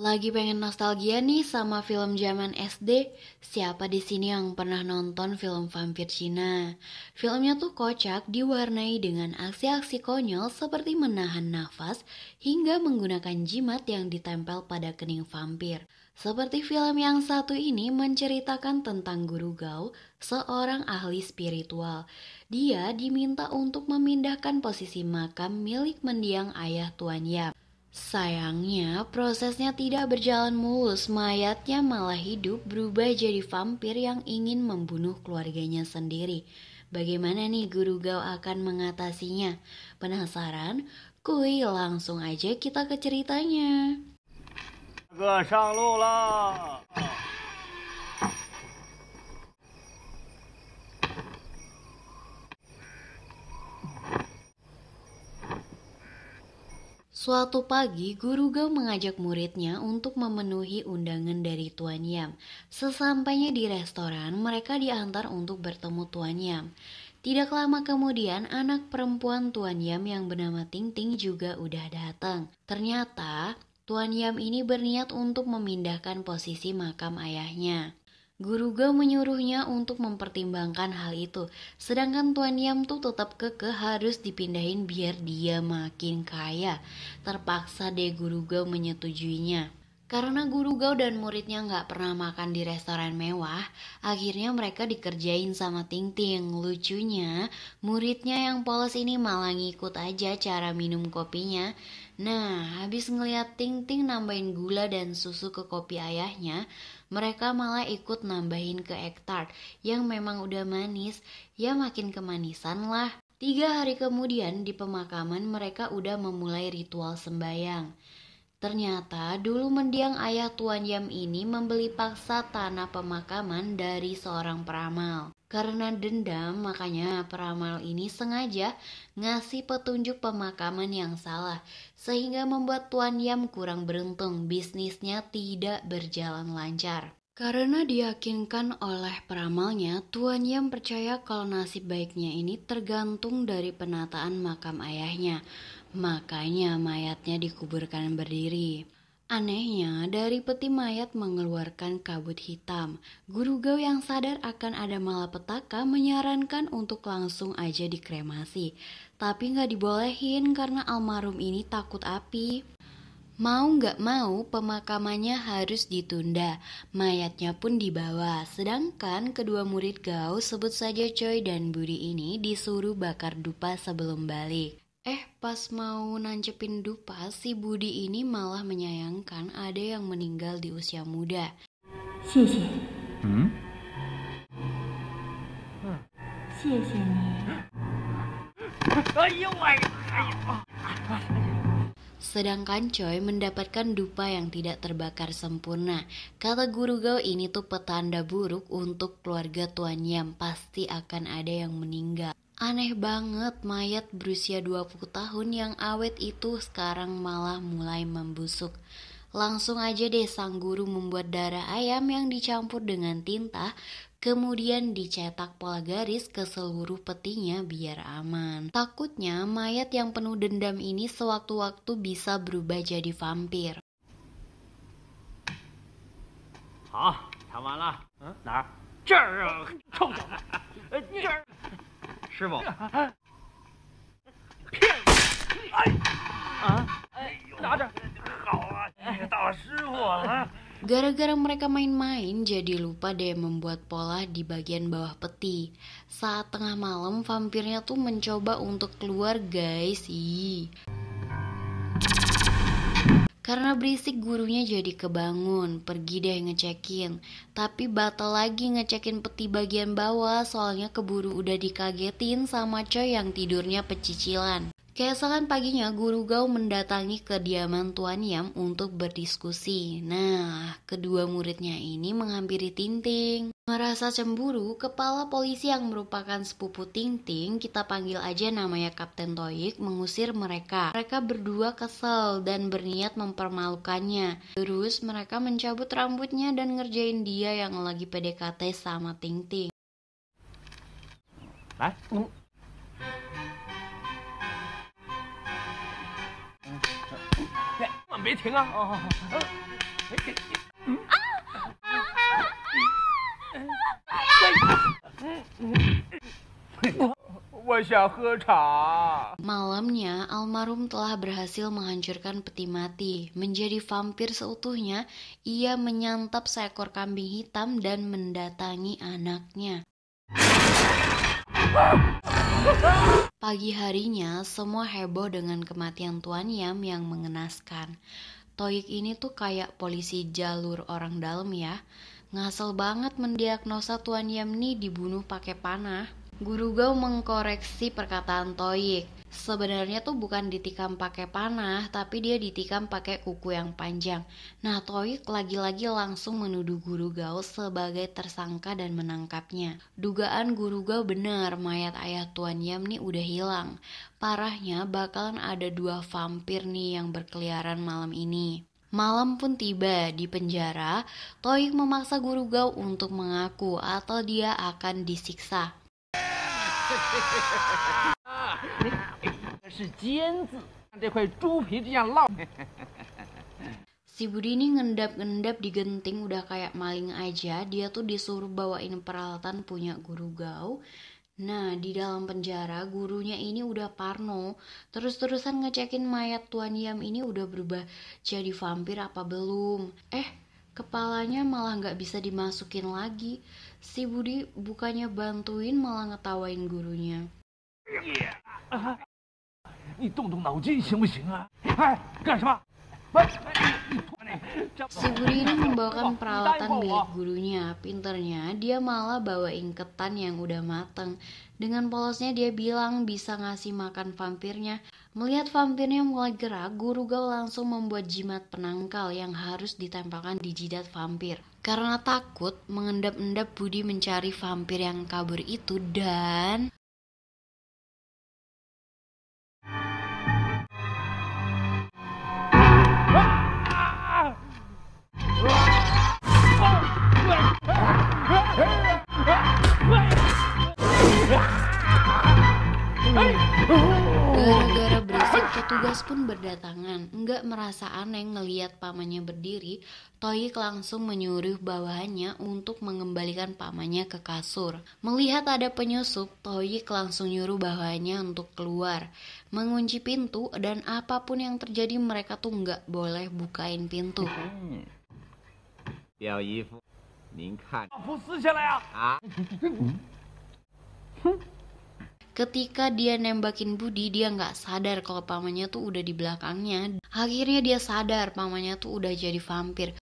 Lagi pengen nostalgia nih sama film zaman SD. Siapa di sini yang pernah nonton film vampir Cina? Filmnya tuh kocak, diwarnai dengan aksi-aksi konyol seperti menahan nafas hingga menggunakan jimat yang ditempel pada kening vampir. Seperti film yang satu ini menceritakan tentang Guru Gao, seorang ahli spiritual. Dia diminta untuk memindahkan posisi makam milik mendiang ayah Tuan Yap. Sayangnya, prosesnya tidak berjalan mulus. Mayatnya malah hidup berubah jadi vampir yang ingin membunuh keluarganya sendiri. Bagaimana nih Guru Gao akan mengatasinya? Penasaran? Kuy, langsung aja kita ke ceritanya. 哥上路了。Suatu pagi, Guru Gao mengajak muridnya untuk memenuhi undangan dari Tuan Yam. Sesampainya di restoran, mereka diantar untuk bertemu Tuan Yam. Tidak lama kemudian, anak perempuan Tuan Yam yang bernama Ting Ting juga udah datang. Ternyata, Tuan Yam ini berniat untuk memindahkan posisi makam ayahnya. Guru Gao menyuruhnya untuk mempertimbangkan hal itu, sedangkan Tuan Yam tuh tetap kekeh harus dipindahin biar dia makin kaya. Terpaksa deh Guru Gao menyetujuinya. Karena Guru Gao dan muridnya nggak pernah makan di restoran mewah, akhirnya mereka dikerjain sama Ting Ting. Lucunya, muridnya yang polos ini malah ngikut aja cara minum kopinya. Nah, habis ngeliat Ting Ting nambahin gula dan susu ke kopi ayahnya, mereka malah ikut nambahin ke egg tart yang memang udah manis, ya makin kemanisan lah. 3 hari kemudian di pemakaman mereka udah memulai ritual sembayang. Ternyata dulu mendiang ayah Tuan Yam ini membeli paksa tanah pemakaman dari seorang peramal. Karena dendam, makanya peramal ini sengaja ngasih petunjuk pemakaman yang salah, sehingga membuat Tuan Yam kurang beruntung, bisnisnya tidak berjalan lancar. Karena diyakinkan oleh peramalnya, Tuan Yam percaya kalau nasib baiknya ini tergantung dari penataan makam ayahnya. Makanya mayatnya dikuburkan berdiri. Anehnya, dari peti mayat mengeluarkan kabut hitam. Guru Gao yang sadar akan ada malapetaka menyarankan untuk langsung aja dikremasi. Tapi nggak dibolehin karena almarhum ini takut api. Mau nggak mau pemakamannya harus ditunda, mayatnya pun dibawa. Sedangkan kedua murid Gao, sebut saja Choi dan Budi ini disuruh bakar dupa sebelum balik. Pas mau nancepin dupa, si Budi ini malah menyayangkan ada yang meninggal di usia muda. 谢谢，谢谢你。哎呦喂！哎呦！ Sedangkan Choi mendapatkan dupa yang tidak terbakar sempurna. Kata Guru Gao ini tuh petanda buruk untuk keluarga Tuan Yam, pasti akan ada yang meninggal. Aneh banget, mayat berusia 20 tahun yang awet itu sekarang malah mulai membusuk. Langsung aja deh sang guru membuat darah ayam yang dicampur dengan tinta, kemudian dicetak pola garis ke seluruh petinya biar aman. Takutnya mayat yang penuh dendam ini sewaktu-waktu bisa berubah jadi vampir. 好，看完了。哪儿？这儿啊！臭小子！这儿。师傅。骗你！拿着。好啊，大师傅啊！ Gara-gara mereka main-main, jadi lupa deh membuat pola di bagian bawah peti. Saat tengah malam, vampirnya tuh mencoba untuk keluar guys. Karena berisik gurunya jadi kebangun, pergi deh ngecekin. Tapi batal lagi ngecekin peti bagian bawah, soalnya keburu udah dikagetin sama Choi yang tidurnya pecicilan. Keesokan paginya, Guru Gao mendatangi kediaman Tuan Yam untuk berdiskusi. Nah, kedua muridnya ini menghampiri Ting Ting. Merasa cemburu, kepala polisi yang merupakan sepupu Ting Ting, kita panggil aja namanya Kapten Toyik, mengusir mereka. Mereka berdua kesel dan berniat mempermalukannya. Terus mereka mencabut rambutnya dan ngerjain dia yang lagi PDKT sama Ting Ting. 来，别停啊！哦，我想喝茶。 Malamnya, almarhum telah berhasil menghancurkan peti mati. Menjadi vampir seutuhnya, ia menyantap seekor kambing hitam dan mendatangi anaknya. Pagi harinya, semua heboh dengan kematian Tuan Yam yang mengenaskan. Toyik ini tuh kayak polisi jalur orang dalam ya. Ngasal banget mendiagnosa Tuan Yam nih dibunuh pakai panah. Guru Gao mengkoreksi perkataan Toyik. Sebenarnya tuh bukan ditikam pakai panah, tapi dia ditikam pakai kuku yang panjang. Nah, Toyik lagi-lagi langsung menuduh Guru Gao sebagai tersangka dan menangkapnya. Dugaan Guru Gao benar, mayat ayah Tuan Yam nih udah hilang. Parahnya bakalan ada 2 vampir nih yang berkeliaran malam ini. Malam pun tiba. Di penjara, Toyik memaksa Guru Gao untuk mengaku atau dia akan disiksa. 是尖字，像这块猪皮这样烙。 Si Budi ini ngendap-ngendap di genting udah kayak maling aja. Dia tuh disuruh bawain peralatan punya Guru Gao. Nah, di dalam penjara gurunya ini udah parno. Terus-terusan ngecekin mayat Tuan Yam ini udah berubah jadi vampir apa belum. Kepalanya malah gak bisa dimasukin lagi. Si Budi bukannya bantuin malah ngetawain gurunya. 你动动脑筋行不行啊？干什么？ Si Budi ini membawakan peralatan milik gurunya. Pinternya dia malah bawain ketan yang udah mateng. Dengan polosnya dia bilang bisa ngasih makan vampirnya. Melihat vampirnya mulai gerak, Guru Gao langsung membuat jimat penangkal yang harus ditempelkan di jidat vampir. Karena takut, mengendap-endap Budi mencari vampir yang kabur itu dan... Gara-gara berisik, petugas pun berdatangan. Enggak merasa aneh ngeliat pamannya berdiri, Toyik langsung menyuruh bawahannya untuk mengembalikan pamannya ke kasur. Melihat ada penyusup, Toyik langsung nyuruh bawahannya untuk keluar, mengunci pintu, dan apapun yang terjadi mereka tuh enggak boleh bukain pintu. 表姨夫，您看， 不撕下来啊！ Ketika dia nembakin Budi, dia nggak sadar kalau pamannya tuh udah di belakangnya. Akhirnya dia sadar pamannya tuh udah jadi vampir.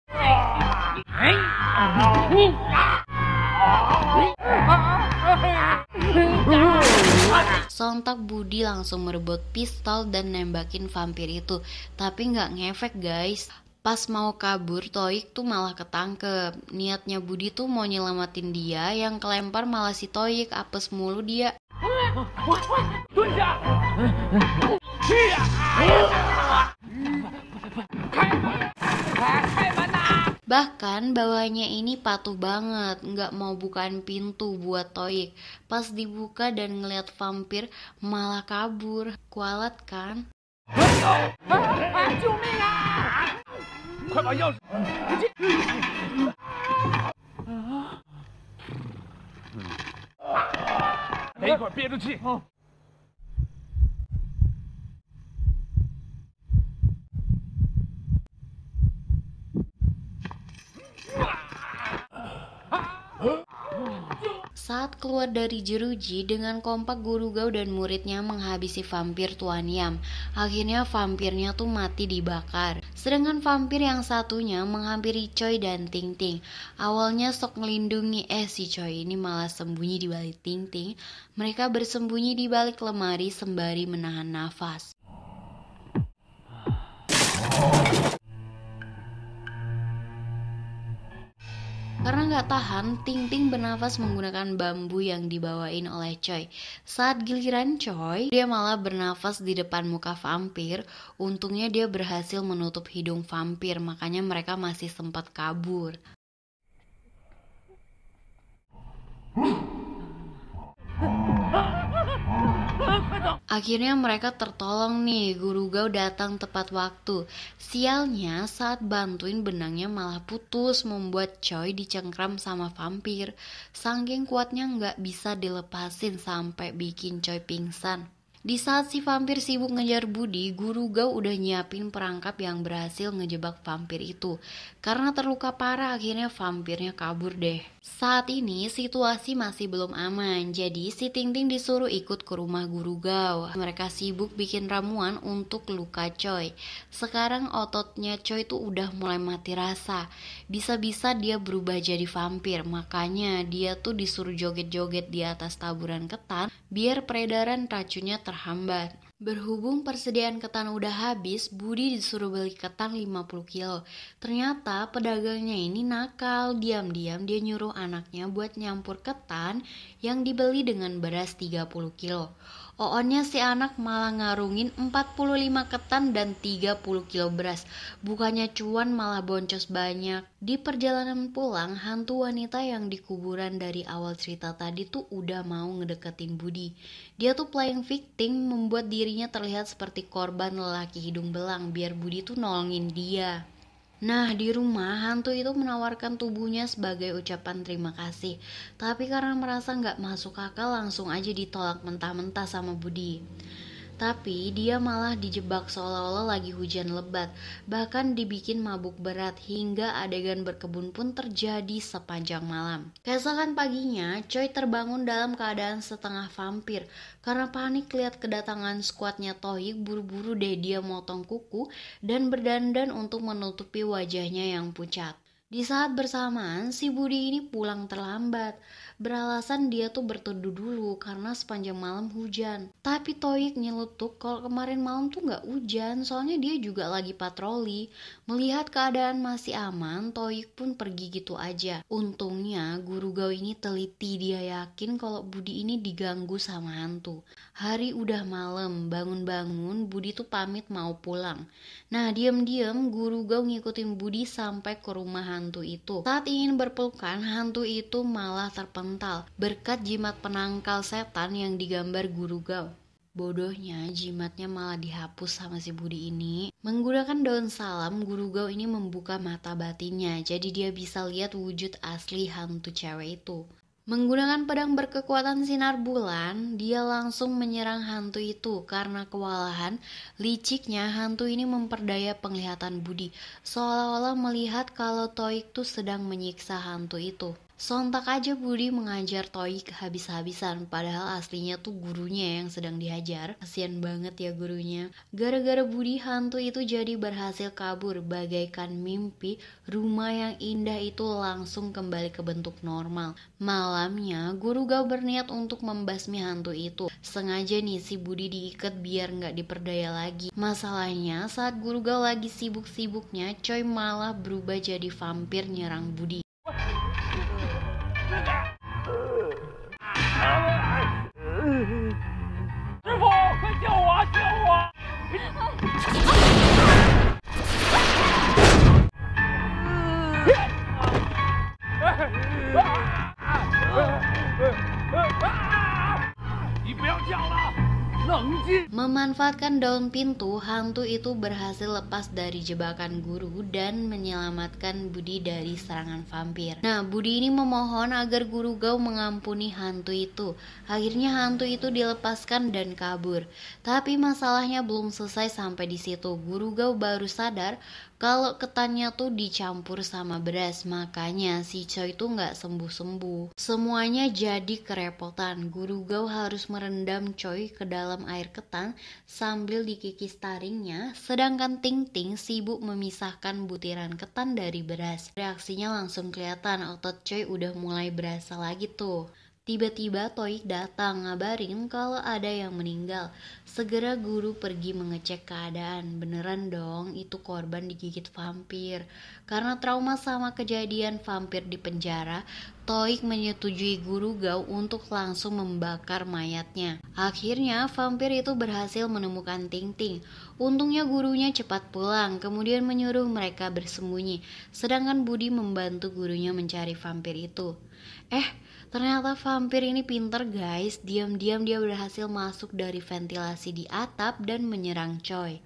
Sontak Budi langsung merebut pistol dan nembakin vampir itu. Tapi nggak ngefek guys. Pas mau kabur, Toyik tuh malah ketangkep. Niatnya Budi tuh mau nyelamatin dia, yang kelempar malah si Toyik, apes mulu dia. Bahkan bawahnya ini patuh banget, nggak mau bukain pintu buat Toyik. Pas dibuka dan ngeliat vampir, malah kabur. Kualat kan? 救命啊！快把钥匙！等一会儿憋住气。Saat keluar dari jeruji, dengan kompak Guru Gao dan muridnya menghabisi vampir Tuan Yam. Akhirnya vampirnya tuh mati dibakar. Sedangkan vampir yang satunya menghampiri Choi dan Ting Ting. Awalnya sok ngelindungi, si Choi ini malah sembunyi di balik Ting Ting. Mereka bersembunyi di balik lemari sembari menahan nafas. Karena gak tahan, Ting Ting bernafas menggunakan bambu yang dibawain oleh Choi. Saat giliran Choi, dia malah bernafas di depan muka vampir. Untungnya dia berhasil menutup hidung vampir, makanya mereka masih sempat kabur. Akhirnya mereka tertolong nih, Guru Gao datang tepat waktu. Sialnya saat bantuin benangnya malah putus, membuat Choi dicengkram sama vampir. Saking kuatnya nggak bisa dilepasin sampai bikin Choi pingsan. Di saat si vampir sibuk ngejar Budi, Guru Gao udah nyiapin perangkap yang berhasil ngejebak vampir itu. Karena terluka parah, akhirnya vampirnya kabur deh. Saat ini situasi masih belum aman, jadi si Ting Ting disuruh ikut ke rumah Guru Gao. Mereka sibuk bikin ramuan untuk luka Choi. Sekarang ototnya Choi tuh udah mulai mati rasa. Bisa-bisa dia berubah jadi vampir, makanya dia tuh disuruh joget-joget di atas taburan ketan biar peredaran racunnya terhambat. Berhubung persediaan ketan udah habis, Budi disuruh beli ketan 50 kilo. Ternyata pedagangnya ini nakal, diam-diam dia nyuruh anaknya buat nyampur ketan yang dibeli dengan beras 30 kilo. Oonnya si anak malah ngarungin 45 ketan dan 30 kilo beras. Bukannya cuan malah boncos banyak. Di perjalanan pulang, hantu wanita yang di kuburan dari awal cerita tadi tuh udah mau ngedeketin Budi. Dia tuh playing victim, membuat dirinya terlihat seperti korban lelaki hidung belang biar Budi tuh nolongin dia. Nah, di rumah hantu itu menawarkan tubuhnya sebagai ucapan terima kasih. Tapi karena merasa nggak masuk akal, langsung aja ditolak mentah-mentah sama Budi. Tapi dia malah dijebak seolah-olah lagi hujan lebat. Bahkan dibikin mabuk berat hingga adegan berkebun pun terjadi sepanjang malam. Keesokan paginya, Choi terbangun dalam keadaan setengah vampir. Karena panik lihat kedatangan skuadnya Tohik, buru-buru deh dia motong kuku dan berdandan untuk menutupi wajahnya yang pucat. Di saat bersamaan, si Budi ini pulang terlambat. Beralasan dia tuh berteduh dulu karena sepanjang malam hujan. Tapi Tohik nyelutuk kalau kemarin malam tuh gak hujan, soalnya dia juga lagi patroli. Melihat keadaan masih aman, Tohik pun pergi gitu aja. Untungnya Guru Gao ini teliti, dia yakin kalau Budi ini diganggu sama hantu. Hari udah malam, bangun-bangun Budi tuh pamit mau pulang. Nah, diam-diam Guru Gao ngikutin Budi sampai ke rumah hantu itu. Saat ingin berpelukan, hantu itu malah terpental berkat jimat penangkal setan yang digambar Guru Gao. Bodohnya jimatnya malah dihapus sama si Budi ini. Menggunakan daun salam, Guru Gao ini membuka mata batinnya, jadi dia bisa lihat wujud asli hantu cewek itu. Menggunakan pedang berkekuatan sinar bulan, dia langsung menyerang hantu itu. Karena kewalahan, liciknya hantu ini memperdaya penglihatan Budi, seolah-olah melihat kalau Tohik tuh sedang menyiksa hantu itu. Sontak aja Budi mengajar Tohik habis-habisan, padahal aslinya tuh gurunya yang sedang dihajar. Kasian banget ya gurunya. Gara-gara Budi, hantu itu jadi berhasil kabur bagaikan mimpi. Rumah yang indah itu langsung kembali ke bentuk normal. Malamnya, Guru Gao berniat untuk membasmi hantu itu. Sengaja nih si Budi diikat biar nggak diperdaya lagi. Masalahnya saat Guru Gao lagi sibuk-sibuknya, Choi malah berubah jadi vampir nyerang Budi. Memanfaatkan daun pintu, hantu itu berhasil lepas dari jebakan guru dan menyelamatkan Budi dari serangan vampir. Nah, Budi ini memohon agar Guru Gao mengampuni hantu itu. Akhirnya hantu itu dilepaskan dan kabur. Tapi masalahnya belum selesai sampai di situ. Guru Gao baru sadar kalau ketannya tuh dicampur sama beras, makanya si Choi tuh nggak sembuh-sembuh. Semuanya jadi kerepotan. Guru Gao harus merendam Choi ke dalam air ketan sambil dikikis taringnya, sedangkan Ting Ting sibuk memisahkan butiran ketan dari beras. Reaksinya langsung kelihatan, otot Choi udah mulai berasa lagi tuh. Tiba-tiba Tohik datang ngabarin kalau ada yang meninggal. Segera guru pergi mengecek keadaan. Beneran dong itu korban digigit vampir. Karena trauma sama kejadian vampir di penjara, Tohik menyetujui Guru Gao untuk langsung membakar mayatnya. Akhirnya vampir itu berhasil menemukan Ting Ting. Untungnya gurunya cepat pulang, kemudian menyuruh mereka bersembunyi. Sedangkan Budi membantu gurunya mencari vampir itu. Ternyata vampir ini pinter guys, diam-diam dia berhasil masuk dari ventilasi di atap dan menyerang Choi.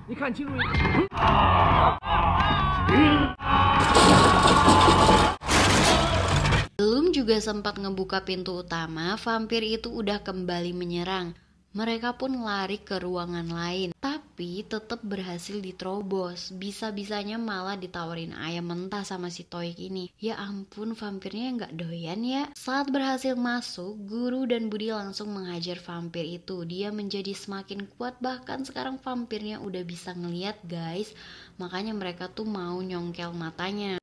你看清楚一点。 Belum juga sempat ngebuka pintu utama, vampir itu udah kembali menyerang. Mereka pun lari ke ruangan lain, tapi tetap berhasil diterobos. Bisa-bisanya malah ditawarin ayam mentah sama si Toik ini. Ya ampun, vampirnya nggak doyan ya. Saat berhasil masuk, Guru dan Budi langsung menghajar vampir itu. Dia menjadi semakin kuat, bahkan sekarang vampirnya udah bisa ngeliat guys. Makanya mereka tuh mau nyongkel matanya.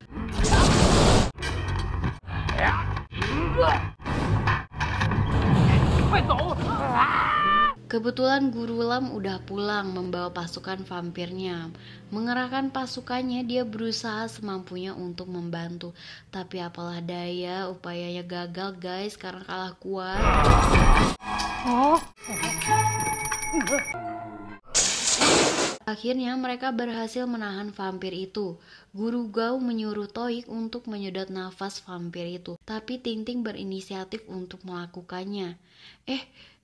Kebetulan Guru Lam udah pulang membawa pasukan vampirnya. Mengerahkan pasukannya, dia berusaha semampunya untuk membantu. Tapi apalah daya, upayanya gagal guys karena kalah kuat. Akhirnya mereka berhasil menahan vampir itu. Guru Gao menyuruh Toik untuk menyedot nafas vampir itu. Tapi Ting Ting berinisiatif untuk melakukannya.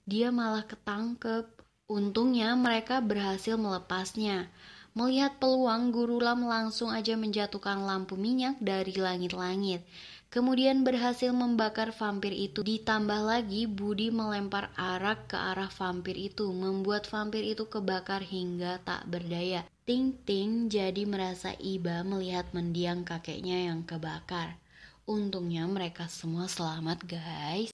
Dia malah ketangkep. Untungnya mereka berhasil melepasnya. Melihat peluang, Guru Lam langsung aja menjatuhkan lampu minyak dari langit-langit. Kemudian berhasil membakar vampir itu. Ditambah lagi Budi melempar arak ke arah vampir itu, membuat vampir itu kebakar hingga tak berdaya. Ting Ting jadi merasa iba melihat mendiang kakeknya yang kebakar. Untungnya mereka semua selamat guys.